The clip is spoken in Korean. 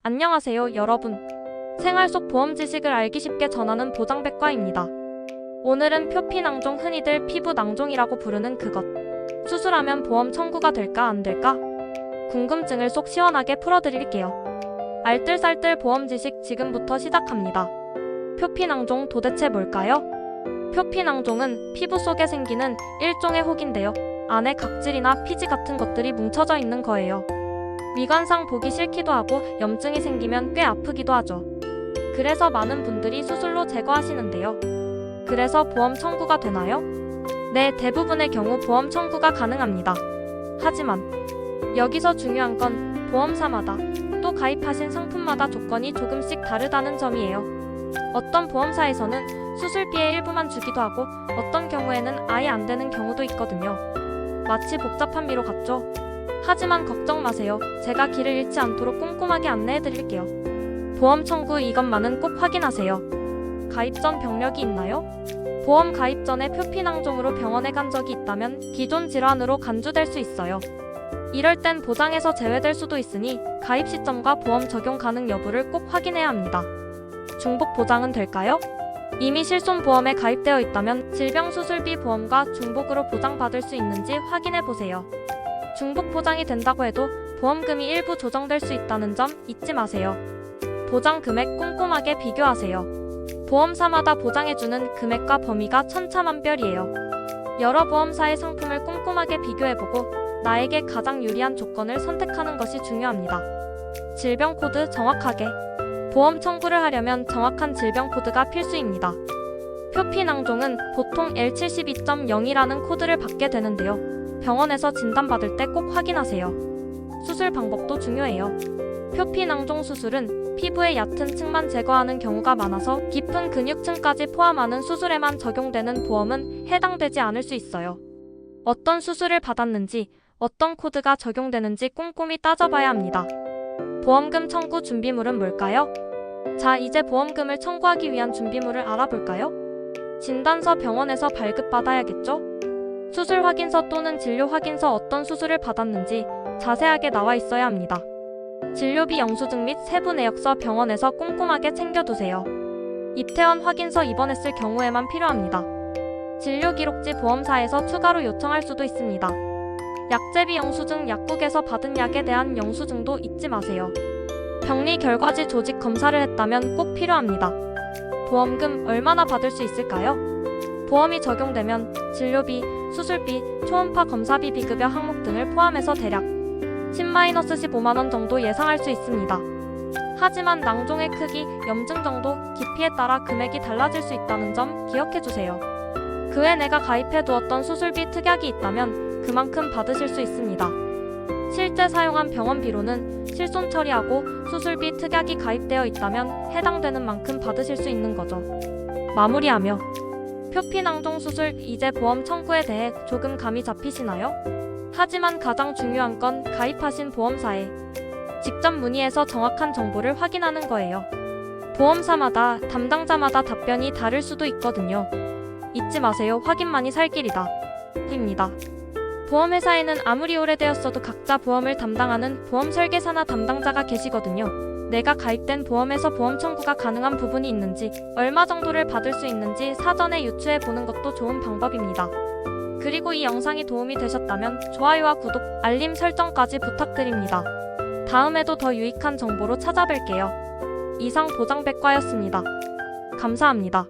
안녕하세요, 여러분. 생활 속 보험 지식을 알기 쉽게 전하는 보장백과입니다. 오늘은 표피낭종, 흔히들 피부낭종이라고 부르는 그것. 수술하면 보험 청구가 될까 안 될까? 궁금증을 속 시원하게 풀어드릴게요. 알뜰살뜰 보험 지식 지금부터 시작합니다. 표피낭종 도대체 뭘까요? 표피낭종은 피부 속에 생기는 일종의 혹인데요. 안에 각질이나 피지 같은 것들이 뭉쳐져 있는 거예요. 미관상 보기 싫기도 하고 염증이 생기면 꽤 아프기도 하죠. 그래서 많은 분들이 수술로 제거하시는데요. 그래서 보험 청구가 되나요? 네, 대부분의 경우 보험 청구가 가능합니다. 하지만 여기서 중요한 건 보험사마다 또 가입하신 상품마다 조건이 조금씩 다르다는 점이에요. 어떤 보험사에서는 수술비의 일부만 주기도 하고 어떤 경우에는 아예 안 되는 경우도 있거든요. 마치 복잡한 미로 같죠? 하지만 걱정 마세요. 제가 길을 잃지 않도록 꼼꼼하게 안내해드릴게요. 보험 청구 이것만은 꼭 확인하세요. 가입 전 병력이 있나요? 보험 가입 전에 표피낭종으로 병원에 간 적이 있다면 기존 질환으로 간주될 수 있어요. 이럴 땐 보장에서 제외될 수도 있으니 가입 시점과 보험 적용 가능 여부를 꼭 확인해야 합니다. 중복 보장은 될까요? 이미 실손보험에 가입되어 있다면 질병수술비 보험과 중복으로 보장받을 수 있는지 확인해보세요. 중복 보장이 된다고 해도 보험금이 일부 조정될 수 있다는 점 잊지 마세요. 보장 금액 꼼꼼하게 비교하세요. 보험사마다 보장해주는 금액과 범위가 천차만별이에요. 여러 보험사의 상품을 꼼꼼하게 비교해보고 나에게 가장 유리한 조건을 선택하는 것이 중요합니다. 질병 코드 정확하게. 보험 청구를 하려면 정확한 질병 코드가 필수입니다. 표피낭종은 보통 L72.0이라는 코드를 받게 되는데요. 병원에서 진단받을 때 꼭 확인하세요. 수술 방법도 중요해요. 표피낭종 수술은 피부의 얕은 층만 제거하는 경우가 많아서 깊은 근육층까지 포함하는 수술에만 적용되는 보험은 해당되지 않을 수 있어요. 어떤 수술을 받았는지, 어떤 코드가 적용되는지 꼼꼼히 따져봐야 합니다. 보험금 청구 준비물은 뭘까요? 자, 이제 보험금을 청구하기 위한 준비물을 알아볼까요? 진단서 병원에서 발급받아야겠죠? 수술 확인서 또는 진료 확인서 어떤 수술을 받았는지 자세하게 나와 있어야 합니다. 진료비 영수증 및 세부 내역서 병원에서 꼼꼼하게 챙겨두세요. 입퇴원 확인서 입원했을 경우에만 필요합니다. 진료기록지 보험사에서 추가로 요청할 수도 있습니다. 약제비 영수증 약국에서 받은 약에 대한 영수증도 잊지 마세요. 병리 결과지 조직 검사를 했다면 꼭 필요합니다. 보험금 얼마나 받을 수 있을까요? 보험이 적용되면 진료비, 수술비, 초음파 검사비 비급여 항목 등을 포함해서 대략 10-15만원 정도 예상할 수 있습니다. 하지만 낭종의 크기, 염증 정도, 깊이에 따라 금액이 달라질 수 있다는 점 기억해주세요. 그 외 내가 가입해두었던 수술비 특약이 있다면 그만큼 받으실 수 있습니다. 실제 사용한 병원비로는 실손 처리하고 수술비 특약이 가입되어 있다면 해당되는 만큼 받으실 수 있는 거죠. 마무리하며 표피낭종 수술, 이제 보험 청구에 대해 조금 감이 잡히시나요? 하지만 가장 중요한 건 가입하신 보험사에 직접 문의해서 정확한 정보를 확인하는 거예요. 보험사마다, 담당자마다 답변이 다를 수도 있거든요. 잊지 마세요. 확인만이 살 길이다. 입니다. 보험회사에는 아무리 오래되었어도 각자 보험을 담당하는 보험 설계사나 담당자가 계시거든요. 내가 가입된 보험에서 보험 청구가 가능한 부분이 있는지, 얼마 정도를 받을 수 있는지 사전에 유추해 보는 것도 좋은 방법입니다. 그리고 이 영상이 도움이 되셨다면 좋아요와 구독, 알림 설정까지 부탁드립니다. 다음에도 더 유익한 정보로 찾아뵐게요. 이상 보장백과였습니다. 감사합니다.